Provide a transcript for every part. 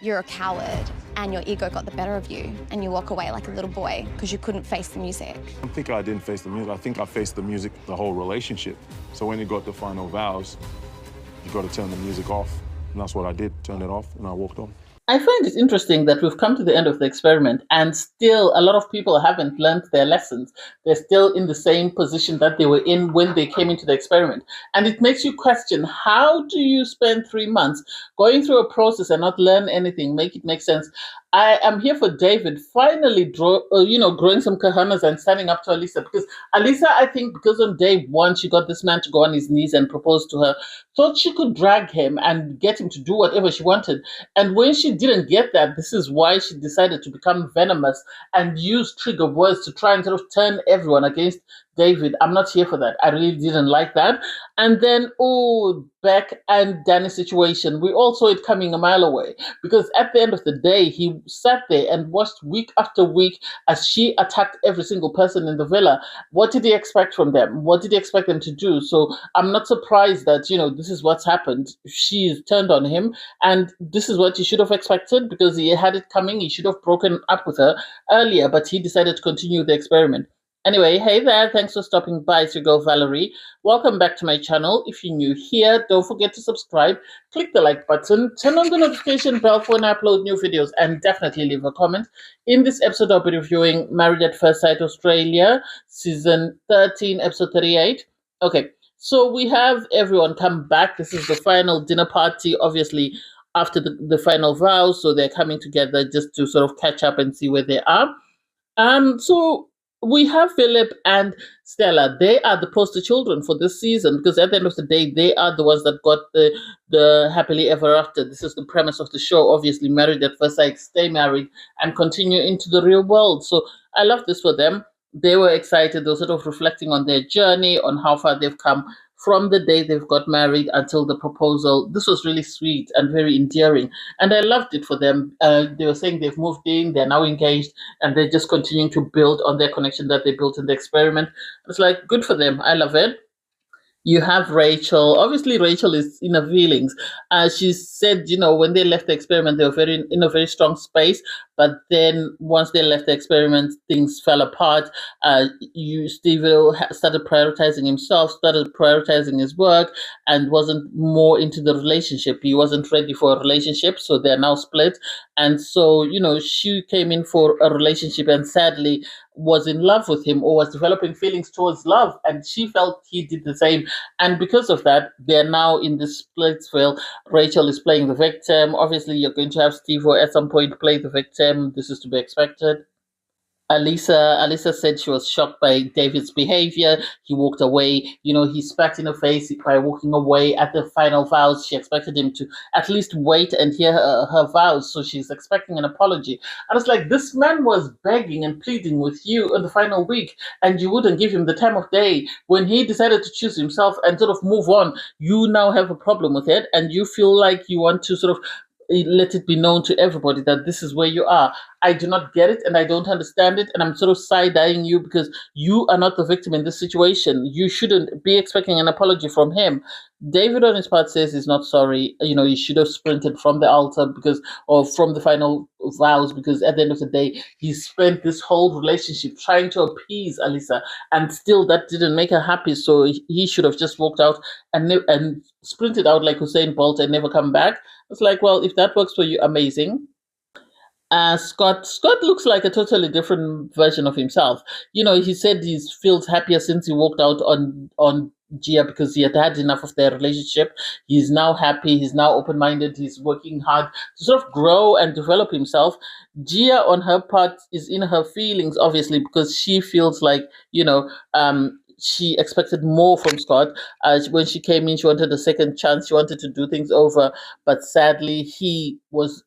you're a coward and your ego got the better of you and you walk away like a little boy because you couldn't face the music. I think I didn't face the music. I think I faced the music, the whole relationship. So when you got the final vows, you got to turn the music off. And that's what I did, turn it off, and I walked on. I find it interesting that we've come to the end of the experiment and still a lot of people haven't learned their lessons. They're still in the same position that they were in when they came into the experiment. And it makes you question, how do you spend 3 months going through a process and not learn anything, make it make sense? I am here for David finally growing some cojones and standing up to Alissa, because Alissa, I think, because on day one she got this man to go on his knees and propose to her, thought she could drag him and get him to do whatever she wanted. And when she didn't get that, this is why she decided to become venomous and use trigger words to try and sort of turn everyone against David. I'm not here for that. I really didn't like that. And then, Bec and Danny situation, we all saw it coming a mile away, because at the end of the day, he sat there and watched week after week as she attacked every single person in the villa. What did he expect from them? What did he expect them to do? So I'm not surprised that, this is what's happened. She's turned on him, and this is what he should have expected, because he had it coming. He should have broken up with her earlier, but he decided to continue the experiment. Anyway, hey there, thanks for stopping by. It's your girl Valerie. Welcome back to my channel. If you're new here, don't forget to subscribe, click the like button, turn on the notification bell for when I upload new videos, and definitely leave a comment. In this episode, I'll be reviewing Married at First Sight Australia, Season 13, Episode 38. Okay, so we have everyone come back. This is the final dinner party, obviously, after the final vows, so they're coming together just to sort of catch up and see where they are. So we have Felip and Stella. They are the poster children for this season, because at the end of the day, they are the ones that got the happily ever after. This is the premise of the show. Obviously, married at first sight, stay married, and continue into the real world. So I love this for them. They were excited. They were sort of reflecting on their journey, on how far they've come from the day they've got married until the proposal. This was really sweet and very endearing, and I loved it for them. They were saying they've moved in, they're now engaged, and they're just continuing to build on their connection that they built in the experiment. It's like, good for them. I love it. You have Rachel. Obviously, Rachel is in her feelings. She said, when they left the experiment, they were in a very strong space. But then once they left the experiment, things fell apart. Steve started prioritizing himself, started prioritizing his work, and wasn't more into the relationship. He wasn't ready for a relationship, so they're now split. And so, she came in for a relationship and sadly was in love with him, or was developing feelings towards love, and she felt he did the same. And because of that, they're now in this Splitsville. Rachel is playing the victim. Obviously, you're going to have Steve at some point play the victim. This is to be expected. Alissa said she was shocked by David's behavior. He walked away. He spat in her face by walking away at the final vows. She expected him to at least wait and hear her vows, so she's expecting an apology. And it's like, this man was begging and pleading with you in the final week, and you wouldn't give him the time of day. When he decided to choose himself and sort of move on, you now have a problem with it, and you feel like you want to sort of let it be known to everybody that this is where you are. I do not get it, and I don't understand it, and I'm sort of side-eyeing you, because you are not the victim in this situation. You shouldn't be expecting an apology from him. David on his part says he's not sorry. He should have sprinted from the altar or from the final vows, because at the end of the day, he spent this whole relationship trying to appease Alissa, and still that didn't make her happy. So he should have just walked out and sprinted out like Usain Bolt and never come back. It's like, well, if that works for you, amazing. Scott looks like a totally different version of himself. He said he feels happier since he walked out on Gia, because he had had enough of their relationship. He's now happy. He's now open-minded. He's working hard to sort of grow and develop himself. Gia, on her part, is in her feelings, obviously, because she feels like, she expected more from Scott. When she came in, she wanted a second chance. She wanted to do things over, but sadly, he was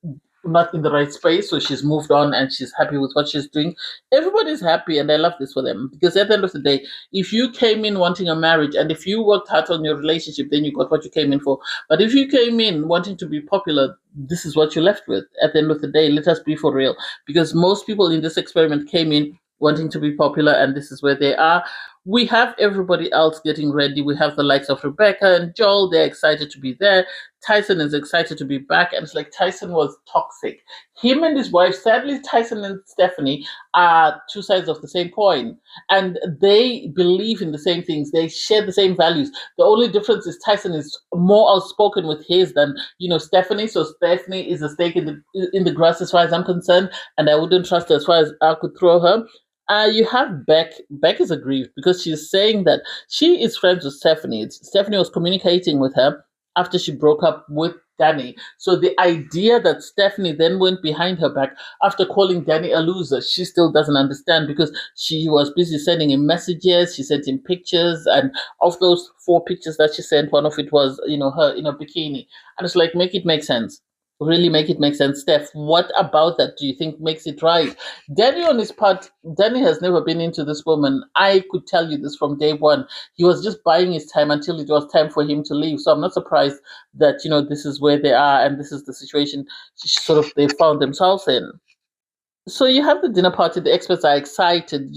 not in the right space, so she's moved on and she's happy with what she's doing. Everybody's happy, and I love this for them, because at the end of the day, if you came in wanting a marriage and if you worked hard on your relationship, then you got what you came in for. But if you came in wanting to be popular, this is what you're left with. At the end of the day, let us be for real, because most people in this experiment came in wanting to be popular, and this is where they are. we have everybody else getting ready. We have the likes of Rebecca and Joel. They're excited to be there. Tyson is excited to be back. And it's like Tyson was toxic. Him and his wife, sadly, Tyson and Stephanie are two sides of the same coin. And they believe in the same things. They share the same values. The only difference is Tyson is more outspoken with his than, Stephanie. So Stephanie is a stake in the grass as far as I'm concerned. And I wouldn't trust her as far as I could throw her. You have Bec. Bec is aggrieved because she's saying that she is friends with Stephanie. Stephanie was communicating with her after she broke up with Danny. So the idea that Stephanie then went behind her back after calling Danny a loser, she still doesn't understand because she was busy sending him messages. She sent him pictures, and of those 4 pictures that she sent, one of it was, her in a bikini. And it's like, make it make sense. Really make it make sense. Steph, what about that do you think makes it right? Danny, on his part, Danny has never been into this woman. I could tell you this from day one. He was just buying his time until it was time for him to leave. So I'm not surprised that, this is where they are and this is the situation sort of they found themselves in. So you have the dinner party. The experts are excited.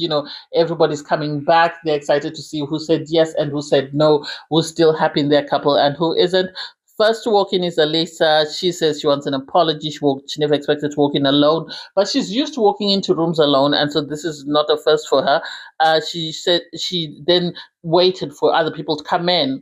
Everybody's coming back. They're excited to see who said yes and who said no, who's still happy in their couple and who isn't. First to walk in is Alissa. She says she wants an apology. She never expected to walk in alone, but she's used to walking into rooms alone, and so this is not a first for her. She said she then waited for other people to come in.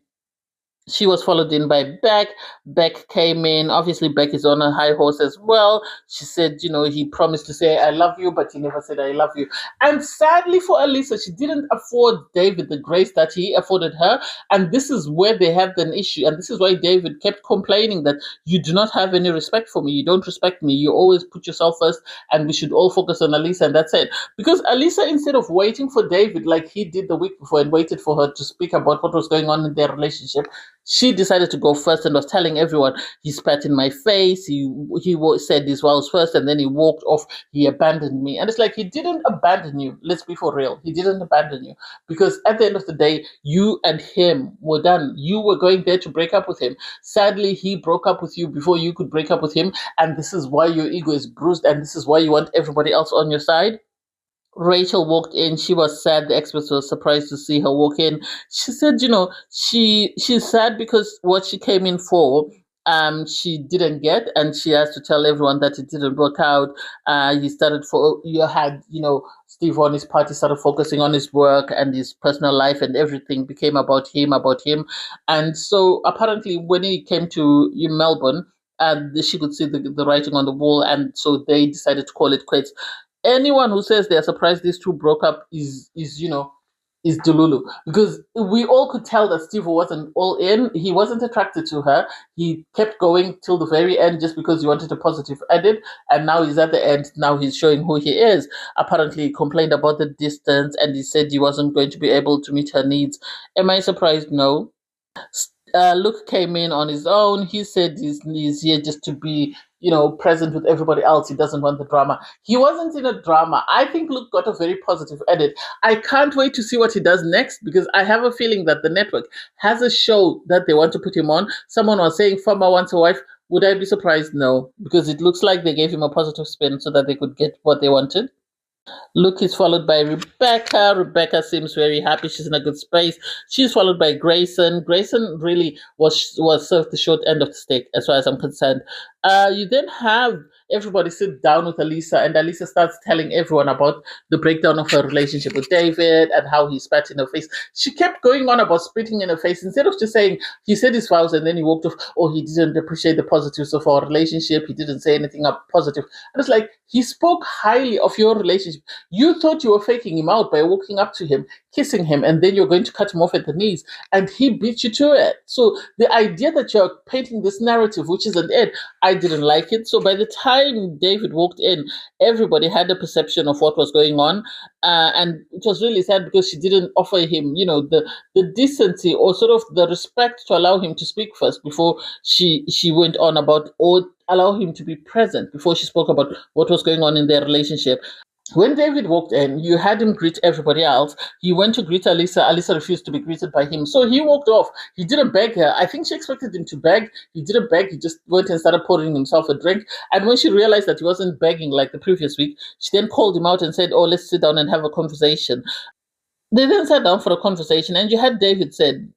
She was followed in by Bec. Bec came in. Obviously, Bec is on a high horse as well. She said, he promised to say, I love you, but he never said, I love you. And sadly for Alissa, she didn't afford David the grace that he afforded her. And this is where they had an issue. And this is why David kept complaining that you do not have any respect for me. You don't respect me. You always put yourself first, and we should all focus on Alissa. And that's it. Because Alissa, instead of waiting for David like he did the week before and waited for her to speak about what was going on in their relationship, she decided to go first and was telling everyone, he spat in my face, he said these vows first, and then he walked off, he abandoned me. And it's like, he didn't abandon you. Let's be for real. He didn't abandon you. Because at the end of the day, you and him were done. You were going there to break up with him. Sadly, he broke up with you before you could break up with him. And this is why your ego is bruised. And this is why you want everybody else on your side. Rachel walked in. She was sad. The experts were surprised to see her walk in. She said, she's sad because what she came in for, she didn't get, and she has to tell everyone that it didn't work out. Steve on his party started focusing on his work and his personal life, and everything became about him. And so apparently when he came to Melbourne, she could see the writing on the wall, and so they decided to call it quits. Anyone who says they're surprised these two broke up is delulu, because we all could tell that Steve wasn't all in. He wasn't attracted to her. He kept going till the very end just because he wanted a positive edit, and now he's at the end. Now he's showing who he is. Apparently he complained about the distance, and he said he wasn't going to be able to meet her needs. Am I surprised? No. Luke came in on his own. He said he's here just to be, present with everybody else. He doesn't want the drama. He wasn't in a drama. I think Luke got a very positive edit. I can't wait to see what he does next, because I have a feeling that the network has a show that they want to put him on. Someone was saying Farmer wants a wife. Would I be surprised? No, because it looks like they gave him a positive spin so that they could get what they wanted. Luke is followed by Rebecca. Rebecca seems very happy. She's in a good space. She's followed by Grayson. Grayson really was served the short end of the stick, as far as I'm concerned. You then have everybody sit down with Alissa, and Alissa starts telling everyone about the breakdown of her relationship with David and how he spat in her face. She kept going on about spitting in her face instead of just saying he said his vows and then he walked off. Oh, he didn't appreciate the positives of our relationship. He didn't say anything up positive. And it's like, he spoke highly of your relationship. You thought you were faking him out by walking up to him, kissing him, and then you're going to cut him off at the knees, and he beat you to it. So the idea that you're painting this narrative, which isn't it, I didn't like it. So by the time David walked in, everybody had a perception of what was going on, and it was really sad because she didn't offer him, the decency or sort of the respect to allow him to speak first before she went on about, or allow him to be present before she spoke about what was going on in their relationship. When David walked in, you had him greet everybody else. He went to greet Alissa. Alissa refused to be greeted by him. So he walked off. He didn't beg her. I think she expected him to beg. He didn't beg. He just went and started pouring himself a drink. And when she realized that he wasn't begging like the previous week, she then called him out and said, oh, let's sit down and have a conversation. They then sat down for a conversation, and you had David said,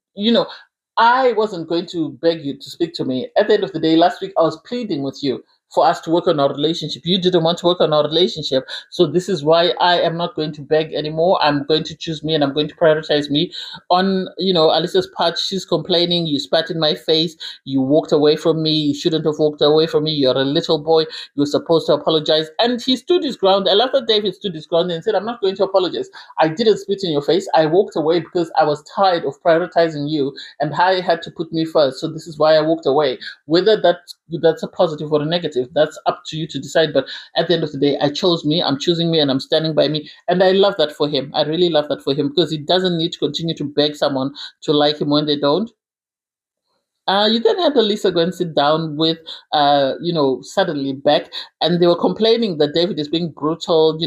I wasn't going to beg you to speak to me. At the end of the day, last week I was pleading with you for us to work on our relationship. You didn't want to work on our relationship. So this is why I am not going to beg anymore. I'm going to choose me and I'm going to prioritize me. On, Alissa's part, she's complaining. You spat in my face. You walked away from me. You shouldn't have walked away from me. You're a little boy. You're supposed to apologize. And he stood his ground. I love that David stood his ground and said, I'm not going to apologize. I didn't spit in your face. I walked away because I was tired of prioritizing you and I had to put me first. So this is why I walked away. Whether that's a positive or a negative, that's up to you to decide. But at the end of the day, I chose me, I'm choosing me, and I'm standing by me. And I love that for him. I really love that for him because he doesn't need to continue to beg someone to like him when they don't. You then had Alissa go and sit down with, suddenly Bec, and they were complaining that David is being brutal.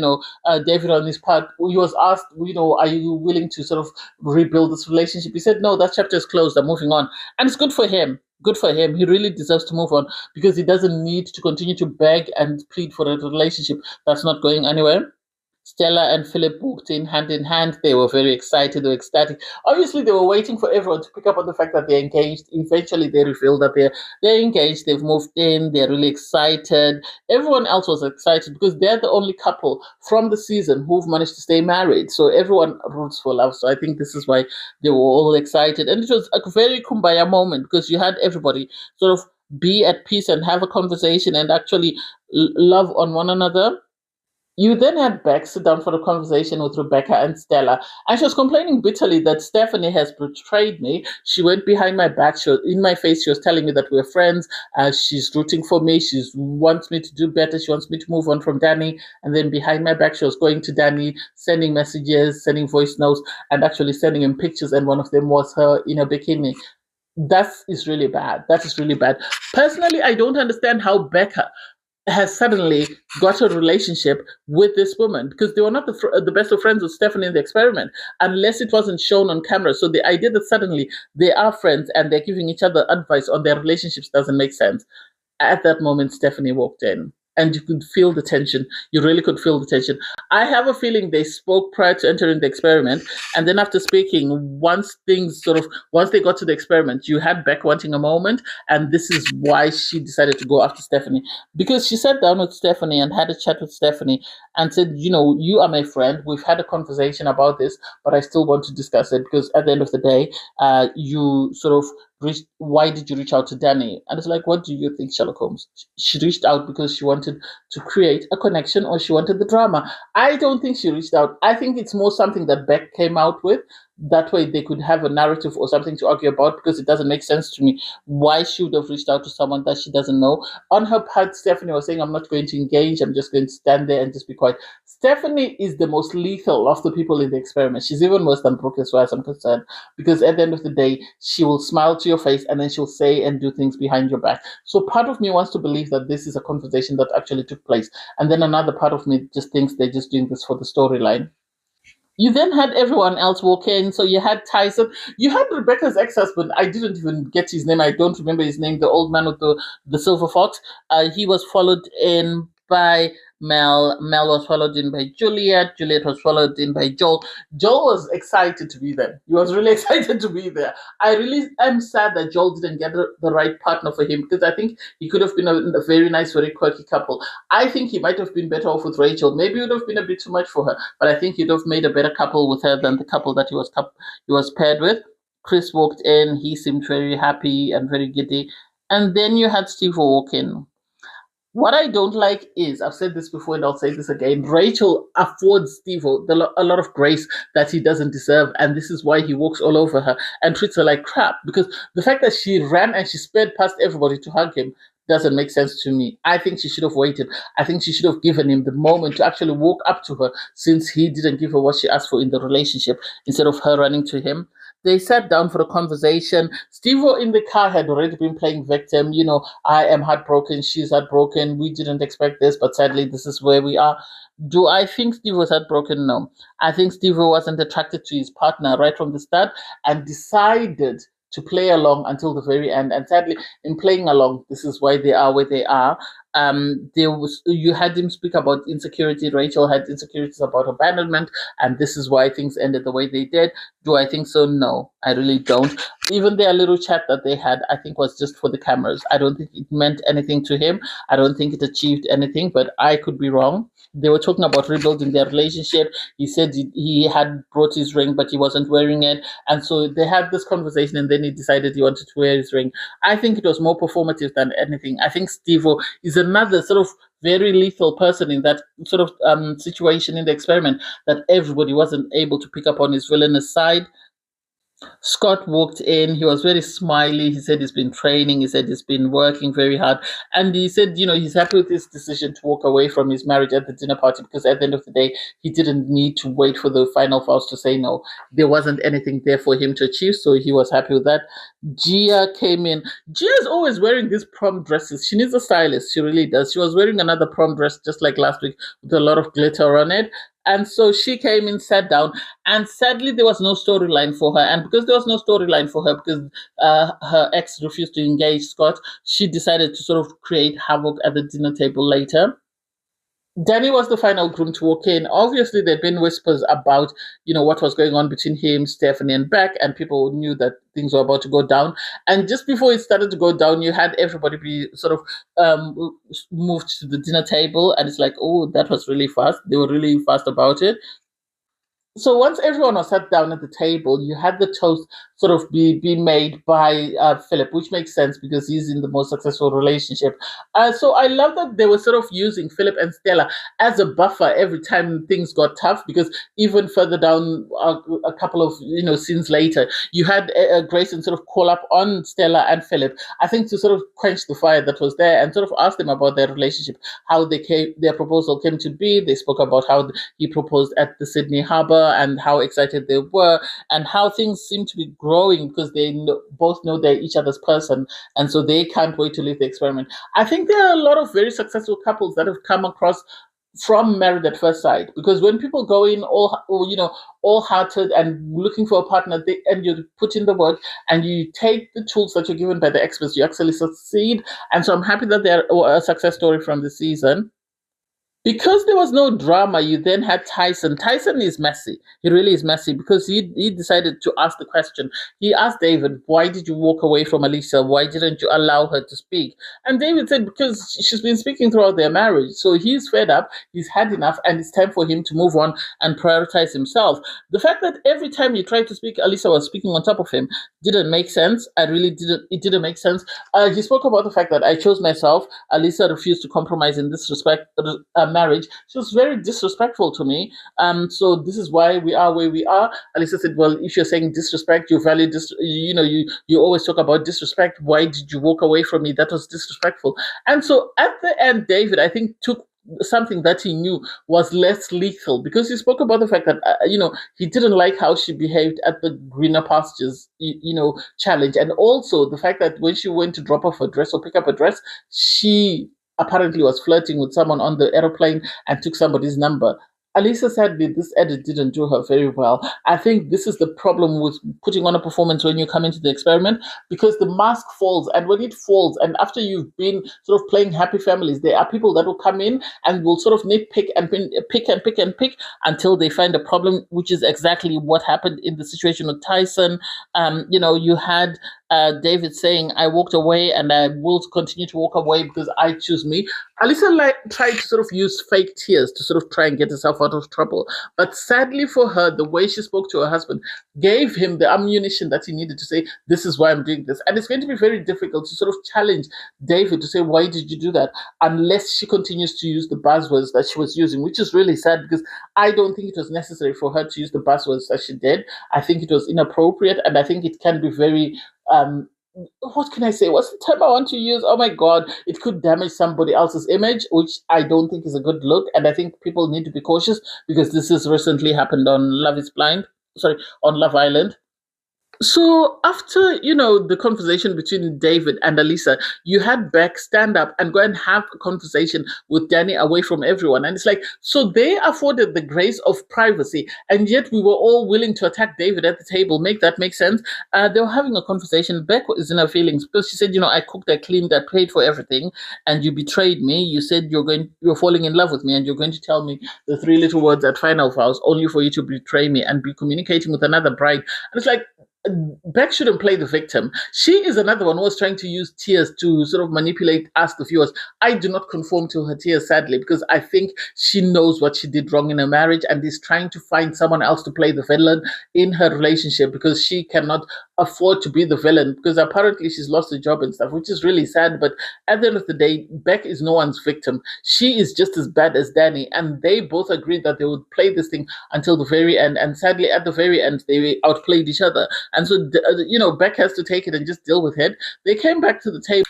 David on his part, he was asked, are you willing to sort of rebuild this relationship? He said, no, that chapter is closed. I'm moving on. And it's good for him. Good for him. He really deserves to move on because he doesn't need to continue to beg and plead for a relationship that's not going anywhere. Stella and Felip walked in hand in hand. They were very excited, they were ecstatic. Obviously, they were waiting for everyone to pick up on the fact that they're engaged. Eventually, they revealed that they're engaged, they've moved in, they're really excited. Everyone else was excited because they're the only couple from the season who've managed to stay married. So everyone roots for love. So I think this is why they were all excited. And it was a very kumbaya moment because you had everybody sort of be at peace and have a conversation and actually love on one another. You then had Bec sit down for a conversation with Rebecca and Stella, and she was complaining bitterly that Stephanie has betrayed me. She went behind my back, she was in my face, she was telling me that we're friends, she's rooting for me, she wants me to do better, she wants me to move on from Danny, and then behind my back, she was going to Danny, sending messages, sending voice notes, and actually sending him pictures, and one of them was her in a bikini. That is really bad. That is really bad. Personally, I don't understand how Becca has suddenly got a relationship with this woman because they were not the best of friends with Stephanie in the experiment unless it wasn't shown on camera. So the idea that suddenly they are friends and they're giving each other advice on their relationships doesn't make sense. At that moment, Stephanie walked in. And you could feel the tension. You really could feel the tension. I have a feeling they spoke prior to entering the experiment. And then after speaking, once they got to the experiment, you had Bec wanting a moment. And this is why she decided to go after Stephanie. Because she sat down with Stephanie and had a chat with Stephanie and said, you are my friend. We've had a conversation about this, but I still want to discuss it because at the end of the day, you sort of why did you reach out to Danny? And it's like, what do you think, Sherlock Holmes? She reached out because she wanted to create a connection or she wanted the drama. I don't think she reached out. I think it's more something that Bec came out with. That way they could have a narrative or something to argue about because it doesn't make sense to me why she would have reached out to someone that she doesn't know. On her part, Stephanie was saying, I'm not going to engage. I'm just going to stand there and just be quiet. Stephanie is the most lethal of the people in the experiment. She's even worse than Brooke as far as I'm concerned because at the end of the day, she will smile to your face and then she'll say and do things behind your back. So part of me wants to believe that this is a conversation that actually took place. And then another part of me just thinks they're just doing this for the storyline. You then had everyone else walk in. So you had Tyson. You had Rebecca's ex-husband. I didn't even get his name. I don't remember his name. The old man with the silver fox. He was followed in by Mel. Mel was followed in by Juliet. Juliet was followed in by Joel. Joel was excited to be there. He was really excited to be there. I really am sad that Joel didn't get the right partner for him because I think he could have been a very nice, very quirky couple. I think he might have been better off with Rachel. Maybe it would have been a bit too much for her, but I think he'd have made a better couple with her than the couple that he was paired with. Chris walked in. He seemed very happy and very giddy. And then you had Steve walk in. What I don't like is, I've said this before and I'll say this again, Rachel affords Steve a lot of grace that he doesn't deserve, and this is why he walks all over her and treats her like crap, because the fact that she ran and she sped past everybody to hug him doesn't make sense to me. I think she should have waited. I think she should have given him the moment to actually walk up to her since he didn't give her what she asked for in the relationship instead of her running to him. They sat down for a conversation. Steve in the car had already been playing victim. I am heartbroken. She's heartbroken. We didn't expect this, but sadly, this is where we are. Do I think Steve was heartbroken? No. I think Steve wasn't attracted to his partner right from the start and decided to play along until the very end. And sadly, in playing along, this is why they are where they are. You had him speak about insecurity. Rachel had insecurities about abandonment, and this is why things ended the way they did. Do I think so? No, I really don't. Even their little chat that they had, I think, was just for the cameras. I don't think it meant anything to him. I don't think it achieved anything, but I could be wrong. They were talking about rebuilding their relationship. He said he had brought his ring, but he wasn't wearing it. And so they had this conversation, and then he decided he wanted to wear his ring. I think it was more performative than anything. I think Stevo is another sort of very lethal person in that sort of situation in the experiment that everybody wasn't able to pick up on his villainous side. Scott walked in. He was very smiley. He said he's been training. He said he's been working very hard. And he said, he's happy with his decision to walk away from his marriage at the dinner party because at the end of the day, he didn't need to wait for the final vows to say no. There wasn't anything there for him to achieve, so he was happy with that. Gia came in. Gia's always wearing these prom dresses. She needs a stylist. She really does. She was wearing another prom dress just like last week with a lot of glitter on it. And so she came in, sat down, and sadly there was no storyline for her. And because there was no storyline for her, because her ex refused to engage Scott, she decided to sort of create havoc at the dinner table later. Danny was the final groom to walk in. Obviously, there'd been whispers about, what was going on between him, Stephanie, and Bec, and people knew that things were about to go down. And just before it started to go down, you had everybody be sort of moved to the dinner table, and it's like, oh, that was really fast. They were really fast about it. So once everyone was sat down at the table, you had the toast sort of be made by Felip, which makes sense because he's in the most successful relationship. So I love that they were sort of using Felip and Stella as a buffer every time things got tough, because even further down a couple of scenes later, you had Grayson sort of call up on Stella and Felip, I think, to sort of quench the fire that was there and sort of ask them about their relationship, how their proposal came to be. They spoke about how he proposed at the Sydney Harbour and how excited they were and how things seem to be growing because they both know they're each other's person, and so they can't wait to leave the experiment. I think there are a lot of very successful couples that have come across from Married at First Sight, because when people go in all hearted and looking for a partner, and you put in the work and you take the tools that you're given by the experts, you actually succeed. And so I'm happy that they're a success story from the season. Because there was no drama, you then had Tyson. Tyson is messy. He really is messy because he decided to ask the question. He asked David, why did you walk away from Alissa? Why didn't you allow her to speak? And David said, because she's been speaking throughout their marriage. So he's fed up, he's had enough, and it's time for him to move on and prioritize himself. The fact that every time he tried to speak, Alissa was speaking on top of him didn't make sense. It didn't make sense. He spoke about the fact that I chose myself. Alissa refused to compromise in this respect. Marriage. She was very disrespectful to me. So this is why we are where we are. Alissa said, well, if you're saying disrespect, you value you always talk about disrespect. Why did you walk away from me? That was disrespectful. And so at the end, David, I think, took something that he knew was less lethal, because he spoke about the fact that he didn't like how she behaved at the greener pastures challenge, and also the fact that when she went to drop off a dress or pick up a dress, she apparently was flirting with someone on the aeroplane and took somebody's number. Alissa said that this edit didn't do her very well. I think this is the problem with putting on a performance when you come into the experiment, because the mask falls, and when it falls, and after you've been sort of playing happy families, there are people that will come in and will sort of nitpick and pick until they find a problem, which is exactly what happened in the situation with Tyson. You had David saying, I walked away and I will continue to walk away because I choose me. Alissa tried to sort of use fake tears to sort of try and get herself out of trouble. But sadly for her, the way she spoke to her husband gave him the ammunition that he needed to say, this is why I'm doing this. And it's going to be very difficult to sort of challenge David to say, why did you do that? Unless she continues to use the buzzwords that she was using, which is really sad, because I don't think it was necessary for her to use the buzzwords that she did. I think it was inappropriate, and I think it can be very what can I say? What's the term I want to use? Oh my God, it could damage somebody else's image, which I don't think is a good look. And I think people need to be cautious, because this has recently happened on on Love Island. So after, the conversation between David and Alissa, you had Bec stand up and go and have a conversation with Danny away from everyone. And it's like, so they afforded the grace of privacy, and yet we were all willing to attack David at the table. Make that make sense? They were having a conversation. Bec is in her feelings because she said, I cooked, I cleaned, I paid for everything, and you betrayed me. You said you're falling in love with me, and you're going to tell me the three little words at final vows, only for you to betray me and be communicating with another bride. And it's like, Bec shouldn't play the victim. She is another one who was trying to use tears to sort of manipulate us, the viewers. I do not conform to her tears, sadly, because I think she knows what she did wrong in her marriage and is trying to find someone else to play the villain in her relationship because she cannot afford to be the villain because apparently she's lost her job and stuff, which is really sad. But at the end of the day, Bec is no one's victim. She is just as bad as Danny, and they both agreed that they would play this thing until the very end. And sadly, at the very end, they outplayed each other. And so, Bec has to take it and just deal with it. They came back to the table.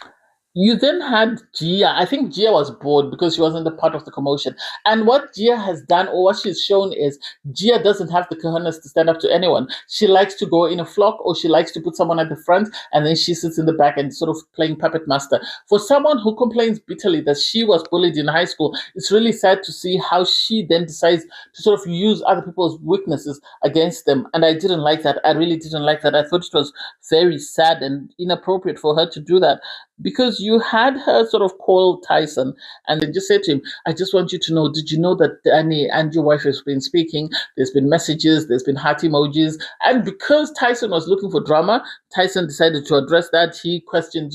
You then had Gia. I think Gia was bored because she wasn't a part of the commotion. And what Gia has done, or what she's shown, is Gia doesn't have the cojones to stand up to anyone. She likes to go in a flock, or she likes to put someone at the front, and then she sits in the back and sort of playing puppet master. For someone who complains bitterly that she was bullied in high school, it's really sad to see how she then decides to sort of use other people's weaknesses against them. And I didn't like that. I really didn't like that. I thought it was very sad and inappropriate for her to do that, because you had her sort of call Tyson and then just said to him, I just want you to know, did you know that Danny and your wife has been speaking? There's been messages, there's been heart emojis. And because Tyson was looking for drama, Tyson decided to address that. He questioned,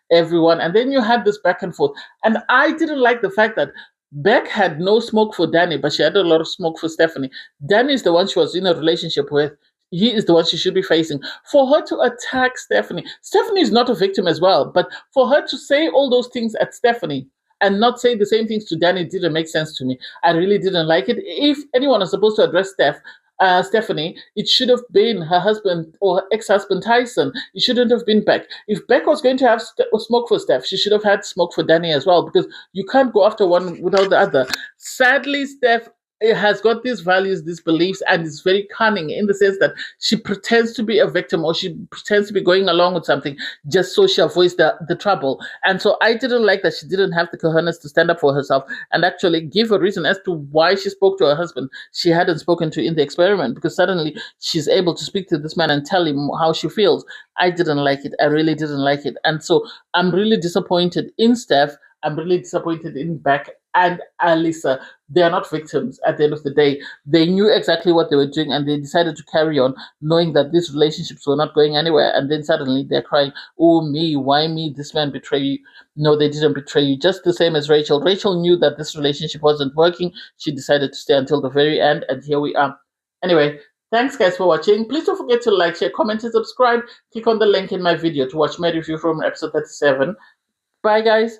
everyone. And then you had this back and forth. And I didn't like the fact that Bec had no smoke for Danny, but she had a lot of smoke for Stephanie. Danny is the one she was in a relationship with. He is the one she should be facing. For her to attack Stephanie is not a victim as well, but for her to say all those things at Stephanie and not say the same things to Danny didn't make sense to me. I really didn't like it. If anyone was supposed to address Stephanie, it should have been her husband or ex-husband Tyson. It shouldn't have been Bec. If Bec was going to have smoke for Steph, she should have had smoke for Danny as well, because you can't go after one without the other. Sadly, Steph has got these values, these beliefs, and is very cunning in the sense that she pretends to be a victim, or she pretends to be going along with something just so she avoids the trouble. And so I didn't like that she didn't have the cojones to stand up for herself and actually give a reason as to why she spoke to her husband she hadn't spoken to in the experiment, because suddenly she's able to speak to this man and tell him how she feels. I didn't like it. I really didn't like it. And so I'm really disappointed in Steph. I'm really disappointed in Bec and Alissa. They are not victims at the end of the day. They knew exactly what they were doing, and they decided to carry on knowing that these relationships were not going anywhere. And then suddenly they're crying, oh, me, why me? This man betrayed you. No, they didn't betray you. Just the same as Rachel. Rachel knew that this relationship wasn't working. She decided to stay until the very end, and here we are. Anyway, thanks guys for watching. Please don't forget to like, share, comment, and subscribe. Click on the link in my video to watch my review from episode 37. Bye guys.